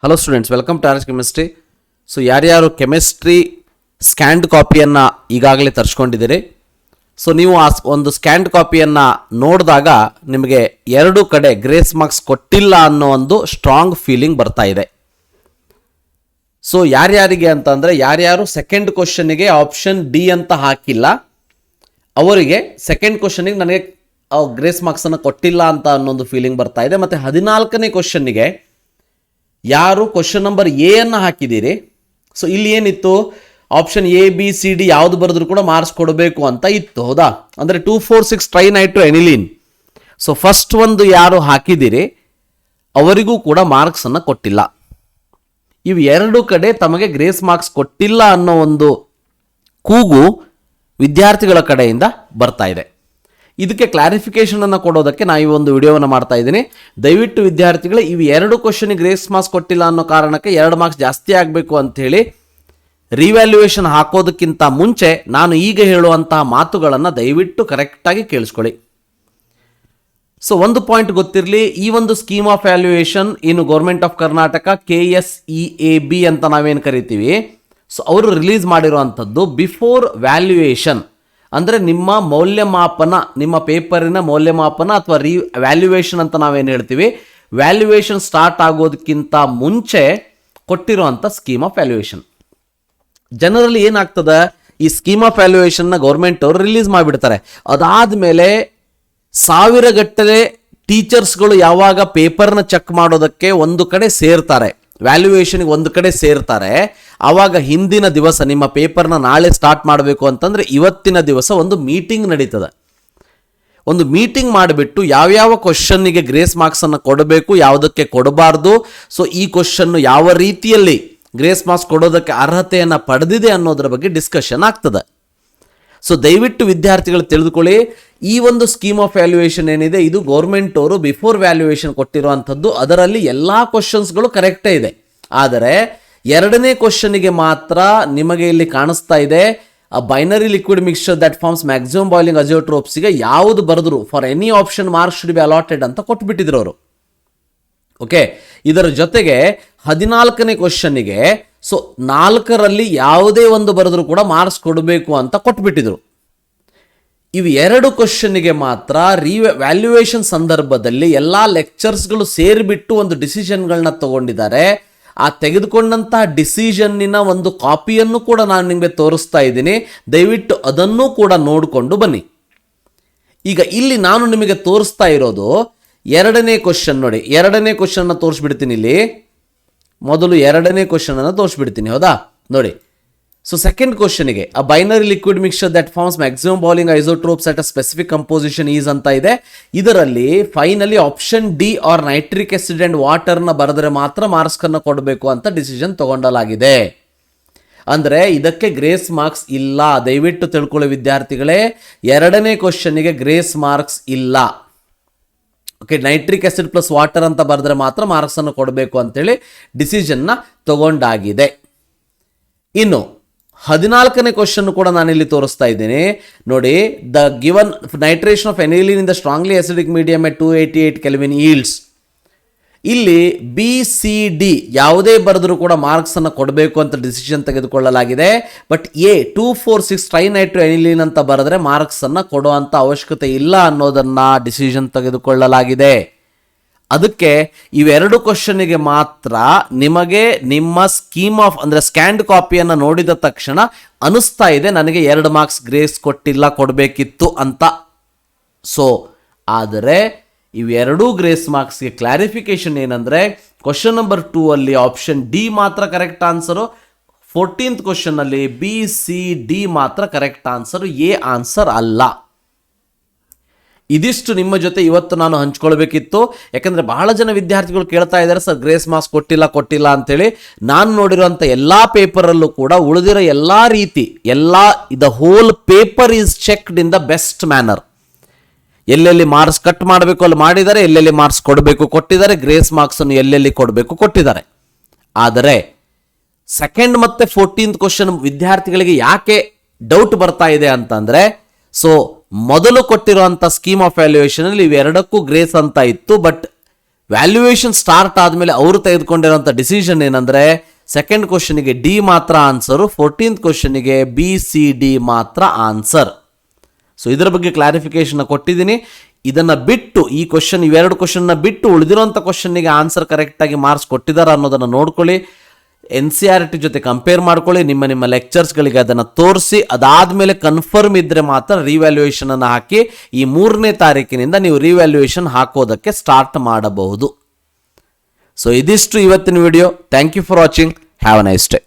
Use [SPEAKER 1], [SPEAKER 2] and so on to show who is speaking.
[SPEAKER 1] Hello students, welcome to RHchemistry. So ಯಾರ್ಯಾರು chemistry scanned ಕಾಪಿಯನ್ನು ಈಗಾಗಲೇ ತರಿಸ್ಕೊಂಡಿದ್ದೀರಿ, ಸೊ ನೀವು ಆ ಒಂದು ಸ್ಕ್ಯಾನ್ಡ್ ಕಾಪಿಯನ್ನು ನೋಡಿದಾಗ ನಿಮಗೆ ಎರಡು ಕಡೆ ಗ್ರೇಸ್ ಮಾರ್ಕ್ಸ್ ಕೊಟ್ಟಿಲ್ಲ ಅನ್ನೋ ಒಂದು ಸ್ಟ್ರಾಂಗ್ ಫೀಲಿಂಗ್ ಬರ್ತಾ ಇದೆ. ಸೊ ಯಾರ್ಯಾರಿಗೆ ಅಂತಂದರೆ, ಯಾರ್ಯಾರು ಸೆಕೆಂಡ್ ಕ್ವಶನ್ನಿಗೆ ಆಪ್ಷನ್ ಡಿ ಅಂತ ಹಾಕಿಲ್ಲ ಅವರಿಗೆ ಸೆಕೆಂಡ್ ಕ್ವಶನ್ನಿಗೆ ನನಗೆ ಗ್ರೇಸ್ ಮಾರ್ಕ್ಸನ್ನು ಕೊಟ್ಟಿಲ್ಲ ಅಂತ ಅನ್ನೊಂದು ಫೀಲಿಂಗ್ ಬರ್ತಾ ಇದೆ. ಮತ್ತು 14ನೇ ಕ್ವಶನ್ನಿಗೆ ಯಾರು ಕ್ವಶನ್ ನಂಬರ್ ಎ ಅನ್ನು ಹಾಕಿದ್ದೀರಿ, ಸೊ ಇಲ್ಲಿ ಏನಿತ್ತು, option A B C D ಯಾವುದು ಬರೆದ್ರು ಕೂಡ ಮಾರ್ಕ್ಸ್ ಕೊಡಬೇಕು ಅಂತ ಇತ್ತು, ಹೌದಾ? ಅಂದರೆ 2,4,6 ಟ್ರೈನೈಟ್ರೋ ಎನಿಲೀನ್. ಸೊ ಫಸ್ಟ್ ಒಂದು ಯಾರು ಹಾಕಿದ್ದೀರಿ ಅವರಿಗೂ ಕೂಡ ಮಾರ್ಕ್ಸನ್ನು ಕೊಟ್ಟಿಲ್ಲ. ಇವು ಎರಡು ಕಡೆ ತಮಗೆ ಗ್ರೇಸ್ ಮಾರ್ಕ್ಸ್ ಕೊಟ್ಟಿಲ್ಲ ಅನ್ನೋ ಒಂದು ಕೂಗು ವಿದ್ಯಾರ್ಥಿಗಳ ಕಡೆಯಿಂದ ಬರ್ತಾ ಇದೆ. ಇದಕ್ಕೆ ಕ್ಲಾರಿಫಿಕೇಶನ್ ಅನ್ನು ಕೊಡೋದಕ್ಕೆ ನಾನು ಈ ಒಂದು ವಿಡಿಯೋವನ್ನು ಮಾಡ್ತಾ ಇದ್ದೀನಿ. ದಯವಿಟ್ಟು ವಿದ್ಯಾರ್ಥಿಗಳು, ಇವು ಎರಡು ಕ್ವಶನ್ಗೆ ಗ್ರೇಸ್ ಮಾರ್ಕ್ಸ್ ಕೊಟ್ಟಿಲ್ಲ ಅನ್ನೋ ಕಾರಣಕ್ಕೆ 2 ಮಾರ್ಕ್ಸ್ ಜಾಸ್ತಿ ಆಗಬೇಕು ಅಂಥೇಳಿ ರಿವ್ಯಾಲ್ಯೂಯೇಷನ್ ಹಾಕೋದಕ್ಕಿಂತ ಮುಂಚೆ ನಾನು ಈಗ ಹೇಳುವಂತಹ ಮಾತುಗಳನ್ನು ದಯವಿಟ್ಟು ಕರೆಕ್ಟಾಗಿ ಕೇಳಿಸ್ಕೊಳ್ಳಿ. ಸೊ ಒಂದು ಪಾಯಿಂಟ್ ಗೊತ್ತಿರಲಿ, ಈ ಒಂದು ಸ್ಕೀಮ್ ಆಫ್ ವ್ಯಾಲ್ಯೂಯೇಷನ್ ಏನು ಗೌರ್ಮೆಂಟ್ ಆಫ್ ಕರ್ನಾಟಕ KSEAB ಅಂತ ನಾವೇನು ಕರಿತೀವಿ, ಸೊ ಅವರು ರಿಲೀಸ್ ಮಾಡಿರುವಂಥದ್ದು ಬಿಫೋರ್ ವ್ಯಾಲ್ಯೂಯೇಷನ್, ಅಂದರೆ ನಿಮ್ಮ ಮೌಲ್ಯಮಾಪನ, ನಿಮ್ಮ ಪೇಪರಿನ ಮೌಲ್ಯಮಾಪನ ಅಥವಾ ವ್ಯಾಲ್ಯೂಯೇಷನ್ ಅಂತ ನಾವೇನು ಹೇಳ್ತೀವಿ, ವ್ಯಾಲ್ಯೂಯೇಷನ್ ಸ್ಟಾರ್ಟ್ ಆಗೋದಕ್ಕಿಂತ ಮುಂಚೆ ಕೊಟ್ಟಿರುವಂಥ ಸ್ಕೀಮ್ ಆಫ್ ವ್ಯಾಲ್ಯೂಯೇಷನ್. ಜನರಲಿ ಏನಾಗ್ತದೆ, ಈ ಸ್ಕೀಮ್ ಆಫ್ ವ್ಯಾಲ್ಯೂಯೇಷನ್ನ ಗೌರ್ಮೆಂಟ್ ಅವರು ರಿಲೀಸ್ ಮಾಡಿಬಿಡ್ತಾರೆ. ಅದಾದಮೇಲೆ 1000 ಗಟ್ಟಲೆ ಟೀಚರ್ಸ್ಗಳು ಯಾವಾಗ ಪೇಪರ್ನ ಚೆಕ್ ಮಾಡೋದಕ್ಕೆ ಒಂದು ಕಡೆ ಸೇರ್ತಾರೆ, ವ್ಯಾಲ್ಯೂಯೇಷನ್ಗೆ ಒಂದು ಕಡೆ ಸೇರ್ತಾರೆ, ಆವಾಗ ಹಿಂದಿನ ದಿವಸ ನಿಮ್ಮ ಪೇಪರ್ನ ನಾಳೆ ಸ್ಟಾರ್ಟ್ ಮಾಡಬೇಕು ಅಂತಂದರೆ ಇವತ್ತಿನ ದಿವಸ ಒಂದು ಮೀಟಿಂಗ್ ನಡೀತದೆ. ಒಂದು ಮೀಟಿಂಗ್ ಮಾಡಿಬಿಟ್ಟು ಯಾವ್ಯಾವ ಕ್ವಶನ್ನಿಗೆ ಗ್ರೇಸ್ ಮಾರ್ಕ್ಸನ್ನು ಕೊಡಬೇಕು, ಯಾವುದಕ್ಕೆ ಕೊಡಬಾರ್ದು, ಸೊ ಈ ಕ್ವಶನ್ನು ಯಾವ ರೀತಿಯಲ್ಲಿ ಗ್ರೇಸ್ ಮಾರ್ಕ್ಸ್ ಕೊಡೋದಕ್ಕೆ ಅರ್ಹತೆಯನ್ನು ಪಡೆದಿದೆ ಅನ್ನೋದ್ರ ಬಗ್ಗೆ ಡಿಸ್ಕಷನ್ ಆಗ್ತದೆ. ಸೊ ದಯವಿಟ್ಟು ವಿದ್ಯಾರ್ಥಿಗಳು ತಿಳಿದುಕೊಳ್ಳಿ, ಈ ಒಂದು ಸ್ಕೀಮ್ ಆಫ್ ವ್ಯಾಲ್ಯೂಯೇಷನ್ ಏನಿದೆ ಇದು ಗೌರ್ಮೆಂಟ್ ಅವರು ಬಿಫೋರ್ ವ್ಯಾಲ್ಯೂಯೇಷನ್ ಕೊಟ್ಟಿರುವಂಥದ್ದು. ಅದರಲ್ಲಿ ಎಲ್ಲ ಕ್ವಶನ್ಸ್ಗಳು ಕರೆಕ್ಟೇ ಇದೆ. ಆದರೆ 2ನೇ ಕ್ವಶನ್ನಿಗೆ ಮಾತ್ರ ನಿಮಗೆ ಇಲ್ಲಿ ಕಾಣಿಸ್ತಾ ಇದೆ, binary liquid mixture that forms maximum boiling ಅಜಿಯೋಟ್ರೋಪ್ಸ್ಗೆ ಯಾವುದು ಬರೆದ್ರು for any option marks should be allotted ಅಂತ ಕೊಟ್ಬಿಟ್ಟಿದ್ರು ಅವರು. ಓಕೆ, ಇದರ ಜೊತೆಗೆ 14ನೇ ಕ್ವಶನ್ನಿಗೆ ಸೊ 4ರಲ್ಲಿ ಯಾವುದೇ ಒಂದು ಬರೆದ್ರು ಕೂಡ ಮಾರ್ಕ್ಸ್ ಕೊಡಬೇಕು ಅಂತ ಕೊಟ್ಬಿಟ್ಟಿದ್ರು. ಇವು 2 ಕ್ವಶನ್ನಿಗೆ ಮಾತ್ರ ವ್ಯಾಲ್ಯೂಯೇಷನ್ ಸಂದರ್ಭದಲ್ಲಿ ಎಲ್ಲ ಲೆಕ್ಚರ್ಸ್ಗಳು ಸೇರಿಬಿಟ್ಟು ಒಂದು ಡಿಸಿಷನ್ಗಳನ್ನ ತಗೊಂಡಿದ್ದಾರೆ. ಆ ತೆಗೆದುಕೊಂಡಂತಹ ಡಿಸಿಷನ್ನಿನ ಒಂದು ಕಾಪಿಯನ್ನು ಕೂಡ ನಾನು ನಿಮಗೆ ತೋರಿಸ್ತಾ ಇದ್ದೀನಿ, ದಯವಿಟ್ಟು ಅದನ್ನು ಕೂಡ ನೋಡಿಕೊಂಡು ಬನ್ನಿ. ಈಗ ಇಲ್ಲಿ ನಾನು ನಿಮಗೆ ತೋರಿಸ್ತಾ ಇರೋದು 2ನೇ ಕ್ವಶನ್ ನೋಡಿ, 2ನೇ ಕ್ವಶನ್ನ ತೋರಿಸ್ಬಿಡ್ತೀನಿ. ಇಲ್ಲಿ ಮೊದಲು 2ನೇ ಕ್ವಶನ್ ಅನ್ನು ತೋರಿಸ್ಬಿಡ್ತೀನಿ, ಹೌದಾ? ನೋಡಿ, ಸೊ ಸೆಕೆಂಡ್ ಕ್ವಶನ್ಗೆ a binary liquid mixture that forms maximum boiling azeotropes at a specific composition is ಅಂತ ಇದೆ. ಇದರಲ್ಲಿ finally option D are nitric acid and ವಾಟರ್ನ ಬರೆದ್ರೆ ಮಾತ್ರ ಮಾರ್ಕ್ಸನ್ನು ಕೊಡಬೇಕು ಅಂತ ಡಿಸಿಷನ್ ತಗೊಂಡಲಾಗಿದೆ. ಅಂದರೆ ಇದಕ್ಕೆ ಗ್ರೇಸ್ ಮಾರ್ಕ್ಸ್ ಇಲ್ಲ. ದಯವಿಟ್ಟು ತಿಳ್ಕೊಳ್ಳಿ ವಿದ್ಯಾರ್ಥಿಗಳೇ, 2ನೇ ಕ್ವಶನ್ನಿಗೆ ಗ್ರೇಸ್ ಮಾರ್ಕ್ಸ್ ಇಲ್ಲ. Okay, nitric acid plus water ಅಂತ ಬರೆದ್ರೆ ಮಾತ್ರ ಮಾರ್ಕ್ಸನ್ನು ಕೊಡಬೇಕು ಅಂತೇಳಿ ಡಿಸಿಷನ್ನ ತಗೊಂಡಾಗಿದೆ. ಇನ್ನು 14ನೇ ಕ್ವಶನ್ ಕೂಡ ನಾನಿಲ್ಲಿ ತೋರಿಸ್ತಾ ಇದ್ದೀನಿ ನೋಡಿ. The given nitration of aniline in the strongly acidic medium at 288 kelvin yields. ಇಲ್ಲಿ ಬಿ ಸಿ ಡಿ ಯಾವುದೇ ಬರೆದರೂ ಕೂಡ ಮಾರ್ಕ್ಸನ್ನು ಕೊಡಬೇಕು ಅಂತ ಡಿಸಿಷನ್ ತೆಗೆದುಕೊಳ್ಳಲಾಗಿದೆ. ಬಟ್ ಎ 2,4,6 ಟ್ರೈನೈಟ್ರೋ ಎನಿಲೀನ್ ಅಂತ ಬರೆದ್ರೆ ಮಾರ್ಕ್ಸನ್ನು ಕೊಡುವಂಥ ಅವಶ್ಯಕತೆ ಇಲ್ಲ ಅನ್ನೋದನ್ನು ಡಿಸಿಷನ್ ತೆಗೆದುಕೊಳ್ಳಲಾಗಿದೆ. ಅದಕ್ಕೆ ಇವೆರಡು ಕ್ವಶನ್ನಿಗೆ ಮಾತ್ರ ನಿಮಗೆ ನಿಮ್ಮ ಸ್ಕೀಮ್ ಆಫ್ ಅಂದರೆ ಸ್ಕ್ಯಾನ್ಡ್ ಕಾಪಿಯನ್ನು ನೋಡಿದ ತಕ್ಷಣ ಅನಿಸ್ತಾ ಇದೆ ನನಗೆ 2 ಮಾರ್ಕ್ಸ್ ಗ್ರೇಸ್ ಕೊಟ್ಟಿಲ್ಲ, ಕೊಡಬೇಕಿತ್ತು ಅಂತ. ಸೊ ಆದರೆ ಇವೆರಡೂ ಗ್ರೇಸ್ ಮಾರ್ಕ್ಸ್ಗೆ ಕ್ಲಾರಿಫಿಕೇಶನ್ ಏನಂದರೆ, ಕ್ವಶನ್ ನಂಬರ್ 2 ಅಲ್ಲಿ ಆಪ್ಷನ್ ಡಿ ಮಾತ್ರ ಕರೆಕ್ಟ್ ಆನ್ಸರು, 14th ಕ್ವಶನ್ನಲ್ಲಿ ಬಿ ಸಿ ಡಿ ಮಾತ್ರ ಕರೆಕ್ಟ್ ಆನ್ಸರು, ಎ ಆನ್ಸರ್ ಅಲ್ಲ. ಇದಿಷ್ಟು ನಿಮ್ಮ ಜೊತೆ ಇವತ್ತು ನಾನು ಹಂಚ್ಕೊಳ್ಬೇಕಿತ್ತು. ಯಾಕಂದರೆ ಬಹಳ ಜನ ವಿದ್ಯಾರ್ಥಿಗಳು ಕೇಳ್ತಾ ಇದ್ದಾರೆ, ಸರ್ ಗ್ರೇಸ್ ಮಾರ್ಕ್ಸ್ ಕೊಟ್ಟಿಲ್ಲ ಅಂತೇಳಿ. ನಾನು ನೋಡಿರುವಂಥ ಎಲ್ಲ ಪೇಪರಲ್ಲೂ ಕೂಡ ಉಳಿದಿರೋ ಎಲ್ಲ ರೀತಿ the whole paper is checked in the best manner. ಎಲ್ಲೆಲ್ಲಿ ಮಾರ್ಕ್ಸ್ ಕಟ್ ಮಾಡಬೇಕು ಅಲ್ಲಿ ಮಾಡಿದ್ದಾರೆ, ಎಲ್ಲೆಲ್ಲಿ ಮಾರ್ಕ್ಸ್ ಕೊಡಬೇಕು ಕೊಟ್ಟಿದ್ದಾರೆ, ಗ್ರೇಸ್ ಮಾರ್ಕ್ಸನ್ನು ಎಲ್ಲೆಲ್ಲಿ ಕೊಡಬೇಕು ಕೊಟ್ಟಿದ್ದಾರೆ. ಆದರೆ ಸೆಕೆಂಡ್ ಮತ್ತು 14th ಕ್ವಶನ್ ವಿದ್ಯಾರ್ಥಿಗಳಿಗೆ ಯಾಕೆ ಡೌಟ್ ಬರ್ತಾ ಇದೆ ಅಂತಂದರೆ, ಸೊ ಮೊದಲು ಕೊಟ್ಟಿರುವಂಥ ಸ್ಕೀಮ್ ಆಫ್ ವ್ಯಾಲ್ಯೂಯೇಷನ್ ಅಲ್ಲಿ ಇವೆರಡಕ್ಕೂ ಗ್ರೇಸ್ ಅಂತ ಇತ್ತು. ಬಟ್ ವ್ಯಾಲ್ಯೂಯೇಷನ್ ಸ್ಟಾರ್ಟ್ ಆದಮೇಲೆ ಅವರು ತೆಗೆದುಕೊಂಡಿರೋಂಥ ಡಿಸಿಷನ್ ಏನಂದರೆ ಸೆಕೆಂಡ್ ಕ್ವಶನಿಗೆ ಡಿ ಮಾತ್ರ ಆನ್ಸರು, 14th ಕ್ವಶನಿಗೆ ಬಿ ಸಿ ಡಿ ಮಾತ್ರ ಆನ್ಸರ್. ಸೊ ಇದರ ಬಗ್ಗೆ ಕ್ಲಾರಿಫಿಕೇಶನ್ ಕೊಟ್ಟಿದ್ದೀನಿ. ಇದನ್ನು ಬಿಟ್ಟು ಈ ಕ್ವಶನ್, ಇವೆರಡು ಕ್ವಶನ್ನ ಬಿಟ್ಟು ಉಳಿದಿರೋಂಥ ಕ್ವಶನ್ನಿಗೆ ಆನ್ಸರ್ ಕರೆಕ್ಟಾಗಿ ಮಾರ್ಕ್ಸ್ ಕೊಟ್ಟಿದ್ದಾರೆ ಅನ್ನೋದನ್ನು ನೋಡ್ಕೊಳ್ಳಿ. NCERT ಜೊತೆ ಕಂಪೇರ್ ಮಾಡ್ಕೊಳ್ಳಿ, ನಿಮ್ಮ ಲೆಕ್ಚರ್ಸ್ಗಳಿಗೆ ಅದನ್ನು ತೋರಿಸಿ, ಅದಾದಮೇಲೆ ಕನ್ಫರ್ಮ್ ಇದ್ದರೆ ಮಾತ್ರ ರಿವ್ಯಾಲ್ಯೂಯೇಷನನ್ನು ಹಾಕಿ ಈ 3ನೇ ತಾರೀಕಿನಿಂದ ನೀವು ರಿವ್ಯಾಲ್ಯೂಯೇಷನ್ ಹಾಕೋದಕ್ಕೆ ಸ್ಟಾರ್ಟ್ ಮಾಡಬಹುದು. ಸೊ ಇದಿಷ್ಟು ಇವತ್ತಿನ video. Thank you for watching. Have a nice day.